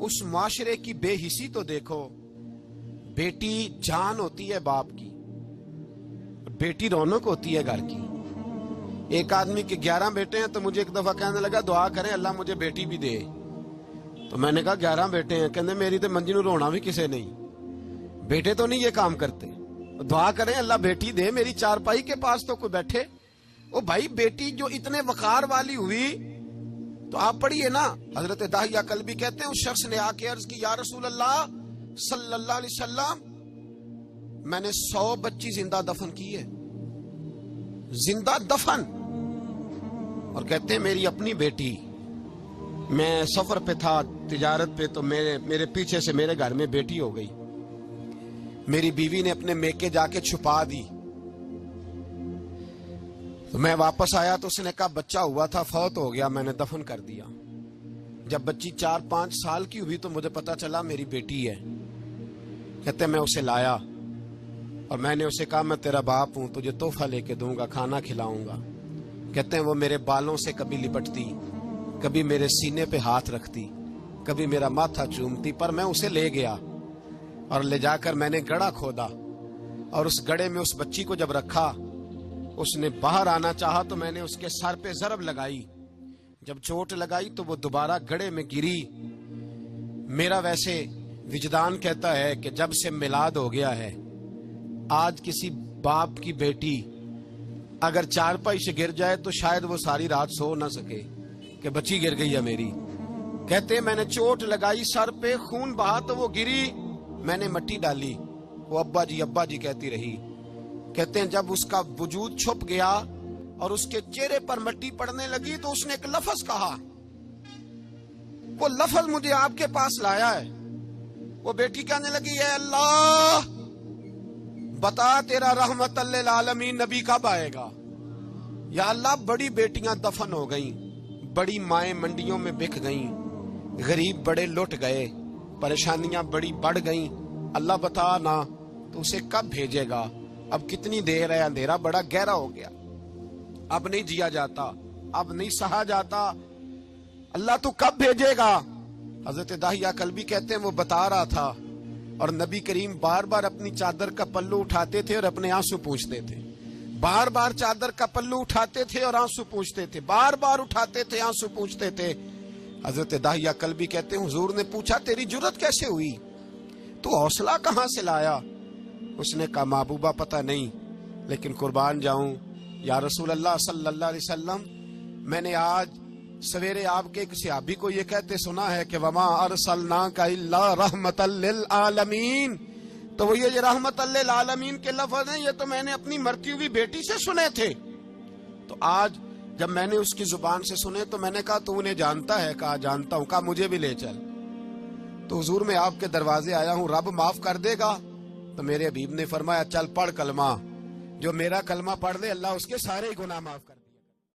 उस मुआशरे की बेहिसी तो देखो। बेटी जान होती है बाप की, बेटी रौनक होती है घर की। एक आदमी के 11 बेटे हैं तो मुझे एक दफा कहने लगा दुआ करें अल्लाह मुझे बेटी भी दे। तो मैंने कहा 11 बेटे हैं, कहने मेरी तो मंजी नूं रोना भी किसे नहीं, बेटे तो नहीं ये काम करते, दुआ करें अल्लाह बेटी दे, मेरी चारपाई के पास तो कोई बैठे। ओ भाई बेटी जो इतने वकार वाली हुई तो आप पढ़िए ना, हजरत दाहिया कल्बी कहते हैं उस शख्स ने आके अर्ज की या रसूल अल्लाह सल्लल्लाहु अलैहि वसल्लम मैंने 100 बच्ची जिंदा दफन की है, जिंदा दफन। और कहते हैं मेरी अपनी बेटी, मैं सफर पे था तिजारत पे, तो मेरे पीछे से मेरे घर में बेटी हो गई, मेरी बीवी ने अपने मेके जाके छुपा दी। तो मैं वापस आया तो उसने कहा बच्चा हुआ था, फौत हो गया, मैंने दफन कर दिया। जब बच्ची 4-5 साल की हुई तो मुझे पता चला मेरी बेटी है। कहते मैं उसे लाया और मैंने उसे कहा मैं तेरा बाप हूं, तुझे तोहफा लेके दूंगा, खाना खिलाऊंगा। कहते हैं वो मेरे बालों से कभी लिपटती, कभी मेरे सीने पे हाथ रखती, कभी मेरा माथा चूमती, पर मैं उसे ले गया और ले जाकर मैंने गड़ा खोदा और उस गड़े में उस बच्ची को जब रखा, उसने बाहर आना चाहा तो मैंने उसके सर पे ज़रब लगाई। जब चोट लगाई तो वो दोबारा गड़े में गिरी। मेरा वैसे विजदान कहता है कि जब से मिलाद हो गया है, आज किसी बाप की बेटी अगर चारपाई से गिर जाए तो शायद वो सारी रात सो ना सके कि बच्ची गिर गई है मेरी। कहते मैंने चोट लगाई सर पे, खून बहा तो वो गिरी, मैंने मिट्टी डाली, वो अब्बा जी कहती रही। कहते हैं जब उसका वजूद छुप गया और उसके चेहरे पर मिट्टी पड़ने लगी तो उसने एक लफ्ज कहा, वो लफ्ज मुझे आपके पास लाया है। वो बेटी कहने लगी है अल्लाह बता तेरा रहमत लिल आलमीन नबी कब आएगा। या अल्लाह बड़ी बेटियां दफन हो गईं, बड़ी माएं मंडियों में बिक गईं, गरीब बड़े लुट गए, परेशानियां बड़ी बढ़ गईं, अल्लाह बता ना तो उसे कब भेजेगा। अब कितनी देर है, अंधेरा बड़ा गहरा हो गया, अब नहीं जिया जाता, अब नहीं सहा जाता, अल्लाह तू कब भेजेगा। हजरत दाहिया कल्बी कहते हैं वो बता रहा था और नबी करीम बार बार अपनी चादर का पल्लू उठाते थे और अपने आंसू पूंछते थे, बार बार चादर का पल्लू उठाते थे और आंसू पूंछते थे, बार बार उठाते थे आंसू पूंछते थे। हजरत दाहिया कल्बी कहते हैं हुजूर ने पूछा तेरी जुर्रत कैसे हुई, तू हौसला कहां से लाया। उसने कहा महबूबा पता नहीं, लेकिन कुर्बान जाऊं या रसूल अल्लाह सल्लल्लाहु अलैहि वसल्लम, मैंने आज सवेरे आपके एक सहाबी को ये कहते सुना है कि वमा अरसलनाका इल्ला रहमतल लिल आलमीन। तो वो ये रहमतल लिल आलमीन के लफ्ज हैं, ये तो मैंने अपनी मरती हुई बेटी से सुने थे। तो आज जब मैंने उसकी जुबान से सुने तो मैंने कहा तू उन्हें जानता है। कहा जानता हूं। कहा मुझे भी ले चल। तो हुजूर मैं आपके दरवाजे आया हूं, रब माफ कर देगा। तो मेरे हबीब ने फरमाया चल पढ़ कलमा, जो मेरा कलमा पढ़ ले अल्लाह उसके सारे गुनाह माफ कर।